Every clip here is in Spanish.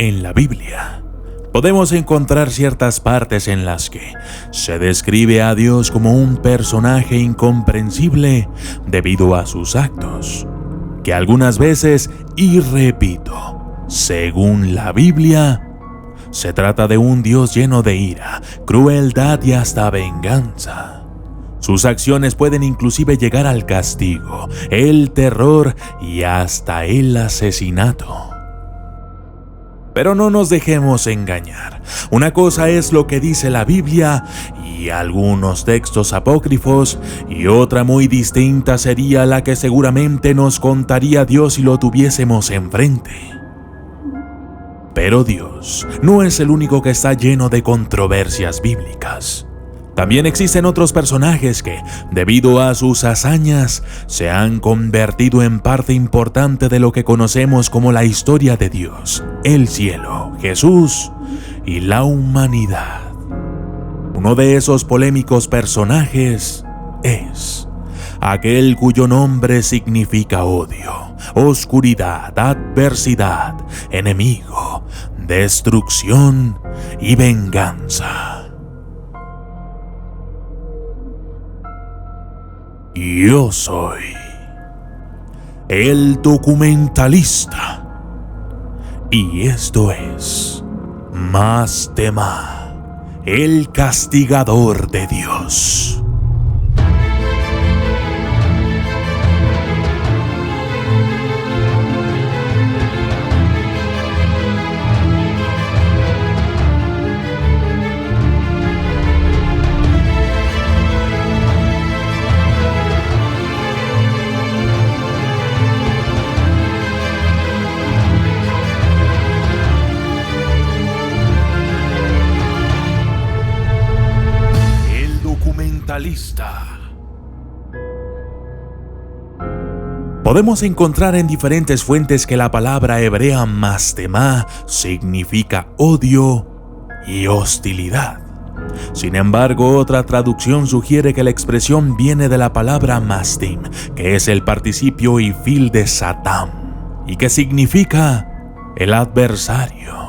En la Biblia podemos encontrar ciertas partes en las que se describe a Dios como un personaje incomprensible debido a sus actos, que algunas veces, y repito, según la Biblia, se trata de un Dios lleno de ira, crueldad y hasta venganza. Sus acciones pueden inclusive llegar al castigo, el terror y hasta el asesinato. Pero no nos dejemos engañar. Una cosa es lo que dice la Biblia y algunos textos apócrifos, y otra muy distinta sería la que seguramente nos contaría Dios si lo tuviésemos enfrente. Pero Dios no es el único que está lleno de controversias bíblicas. También existen otros personajes que, debido a sus hazañas, se han convertido en parte importante de lo que conocemos como la historia de Dios, el cielo, Jesús y la humanidad. Uno de esos polémicos personajes es aquel cuyo nombre significa odio, oscuridad, adversidad, enemigo, destrucción y venganza. Yo soy el documentalista y esto es Mastema, el castigador de Dios. Podemos encontrar en diferentes fuentes que la palabra hebrea Mastema significa odio y hostilidad. Sin embargo, otra traducción sugiere que la expresión viene de la palabra mastim, que es el participio hifil de Satam, y que significa el adversario.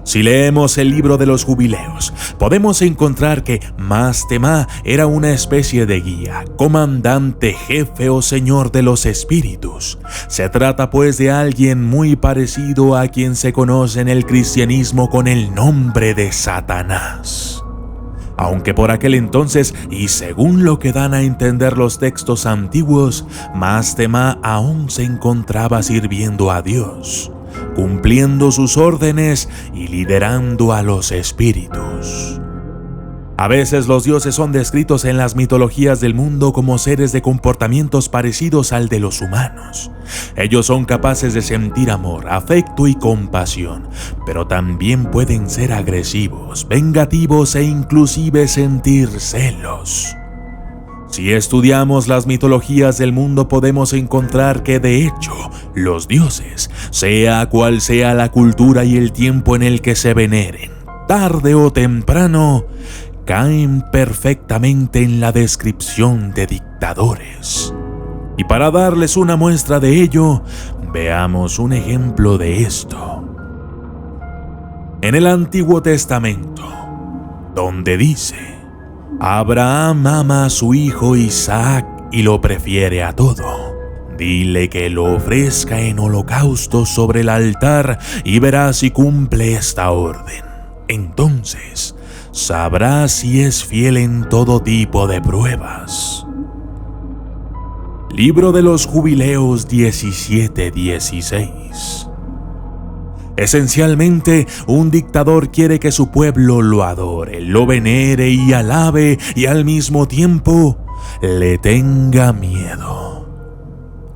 Si leemos el libro de los Jubileos, podemos encontrar que Mastema era una especie de guía, comandante, jefe o señor de los espíritus. Se trata pues de alguien muy parecido a quien se conoce en el cristianismo con el nombre de Satanás. Aunque por aquel entonces, y según lo que dan a entender los textos antiguos, Mastema aún se encontraba sirviendo a Dios, cumpliendo sus órdenes y liderando a los espíritus. A veces los dioses son descritos en las mitologías del mundo como seres de comportamientos parecidos al de los humanos. Ellos son capaces de sentir amor, afecto y compasión, pero también pueden ser agresivos, vengativos e inclusive sentir celos. Si estudiamos las mitologías del mundo podemos encontrar que de hecho los dioses, sea cual sea la cultura y el tiempo en el que se veneren, tarde o temprano, caen perfectamente en la descripción de dictadores. Y para darles una muestra de ello, veamos un ejemplo de esto. En el Antiguo Testamento, donde dice: Abraham ama a su hijo Isaac y lo prefiere a todo. Dile que lo ofrezca en holocausto sobre el altar y verás si cumple esta orden. Entonces sabrás si es fiel en todo tipo de pruebas. Libro de los Jubileos 17:16. Esencialmente, un dictador quiere que su pueblo lo adore, lo venere y alabe, y al mismo tiempo le tenga miedo.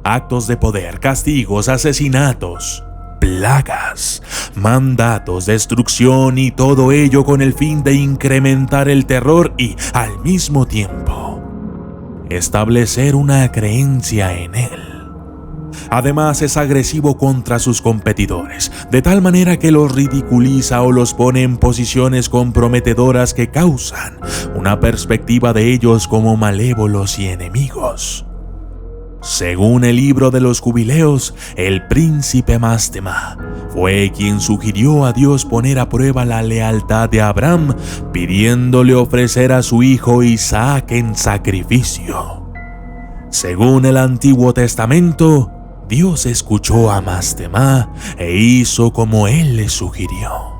Actos de poder, castigos, asesinatos, plagas, mandatos, destrucción y todo ello con el fin de incrementar el terror y, al mismo tiempo, establecer una creencia en él. Además, es agresivo contra sus competidores, de tal manera que los ridiculiza o los pone en posiciones comprometedoras que causan una perspectiva de ellos como malévolos y enemigos. Según el libro de los Jubileos, el príncipe Mastema fue quien sugirió a Dios poner a prueba la lealtad de Abraham, pidiéndole ofrecer a su hijo Isaac en sacrificio. Según el Antiguo Testamento, Dios escuchó a Mastema e hizo como él le sugirió.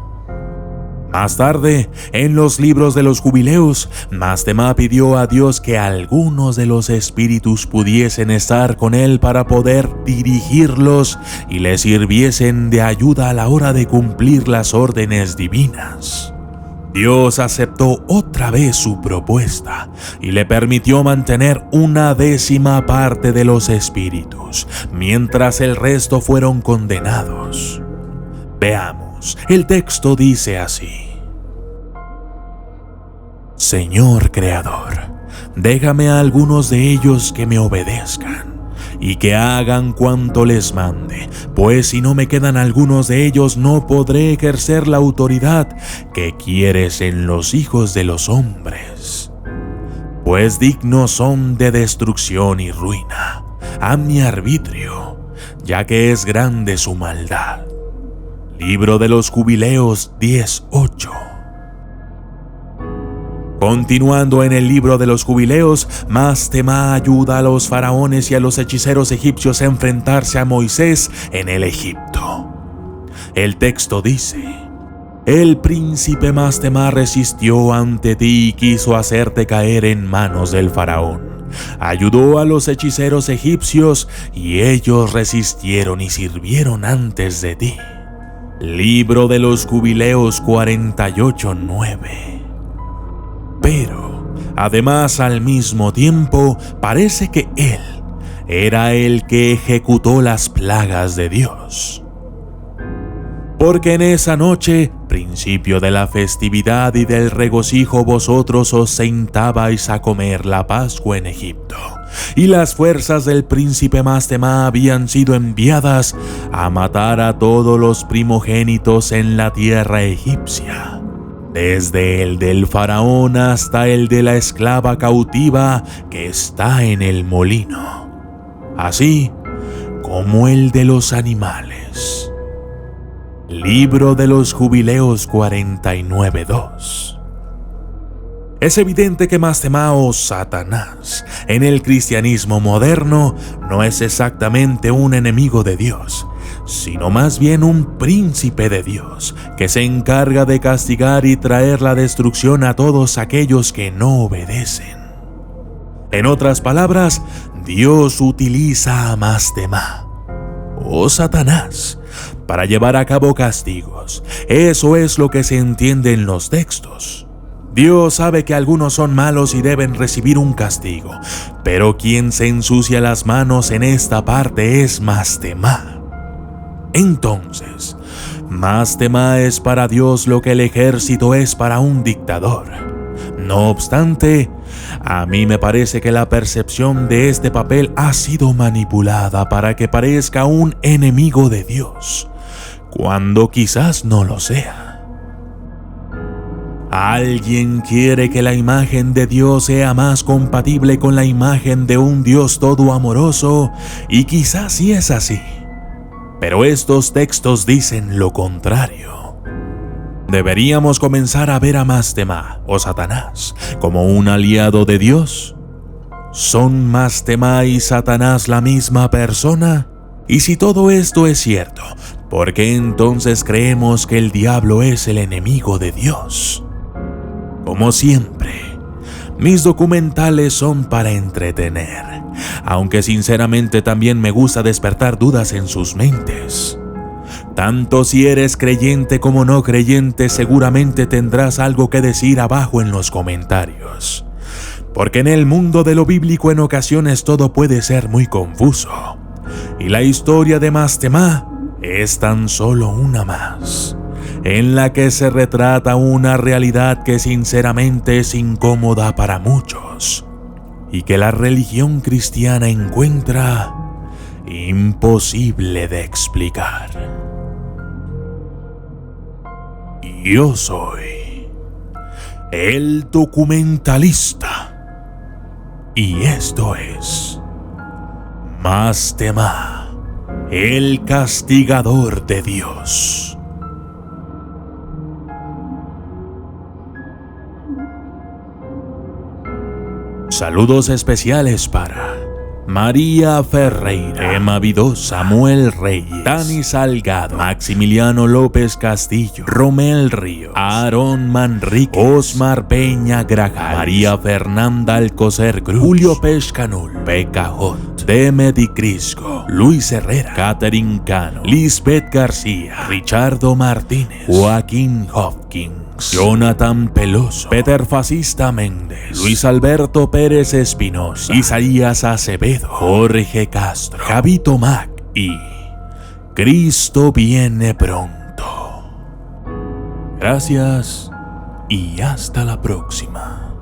Más tarde, en los libros de los Jubileos, Mastema pidió a Dios que algunos de los espíritus pudiesen estar con él para poder dirigirlos y le sirviesen de ayuda a la hora de cumplir las órdenes divinas. Dios aceptó otra vez su propuesta y le permitió mantener 1/10 parte de los espíritus, mientras el resto fueron condenados. Veamos. El texto dice así: Señor Creador, déjame a algunos de ellos que me obedezcan y que hagan cuanto les mande, pues si no me quedan algunos de ellos no podré ejercer la autoridad que quieres en los hijos de los hombres. Pues dignos son de destrucción y ruina a mi arbitrio, ya que es grande su maldad. Libro de los Jubileos 10:8. Continuando en el libro de los Jubileos, Mastema ayuda a los faraones y a los hechiceros egipcios a enfrentarse a Moisés en el Egipto. El texto dice: El príncipe Mastema resistió ante ti y quiso hacerte caer en manos del faraón. Ayudó a los hechiceros egipcios y ellos resistieron y sirvieron antes de ti. Libro de los Jubileos 48:9. Pero, además, al mismo tiempo, parece que él era el que ejecutó las plagas de Dios. Porque en esa noche, principio de la festividad y del regocijo, vosotros os sentabais a comer la Pascua en Egipto, y las fuerzas del príncipe Mastema habían sido enviadas a matar a todos los primogénitos en la tierra egipcia, desde el del faraón hasta el de la esclava cautiva que está en el molino, así como el de los animales. Libro de los Jubileos 49:2. Es evidente que Mastema o Satanás en el cristianismo moderno no es exactamente un enemigo de Dios, sino más bien un príncipe de Dios que se encarga de castigar y traer la destrucción a todos aquellos que no obedecen. En otras palabras, Dios utiliza a Mastema o Satanás para llevar a cabo castigos. Eso es lo que se entiende en los textos. Dios sabe que algunos son malos y deben recibir un castigo, pero quien se ensucia las manos en esta parte es Mastema. Entonces, Mastema es para Dios lo que el ejército es para un dictador. No obstante, a mí me parece que la percepción de este papel ha sido manipulada para que parezca un enemigo de Dios, cuando quizás no lo sea. Alguien quiere que la imagen de Dios sea más compatible con la imagen de un Dios todo amoroso, y quizás sí es así. Pero estos textos dicen lo contrario. ¿Deberíamos comenzar a ver a Mastema o Satanás como un aliado de Dios? ¿Son Mastema y Satanás la misma persona? Y si todo esto es cierto, ¿por qué entonces creemos que el diablo es el enemigo de Dios? Como siempre, mis documentales son para entretener, aunque sinceramente también me gusta despertar dudas en sus mentes. Tanto si eres creyente como no creyente, seguramente tendrás algo que decir abajo en los comentarios. Porque en el mundo de lo bíblico en ocasiones todo puede ser muy confuso. Y la historia de Mastema es tan solo una más, en la que se retrata una realidad que sinceramente es incómoda para muchos y que la religión cristiana encuentra imposible de explicar. Yo soy el documentalista y esto es Mastema, el castigador de Dios. Saludos especiales para María Ferreira, Emma Vidó, Samuel Reyes, Dani Salgado, Maximiliano López Castillo, Romel Ríos, Aarón Manrique, Osmar Peña Grajal, María Fernanda Alcocer Cruz, Julio Pescanul, Beca Hot, Demedi Crisco, Luis Herrera, Catherine Cano, Lisbeth García, Richardo Martínez, Joaquín Hopkins, Jonathan Peloso, Peter Fascista Méndez, Luis Alberto Pérez Espinosa, Isaías Acevedo, Jorge Castro, Javito Mac y Cristo viene pronto. Gracias y hasta la próxima.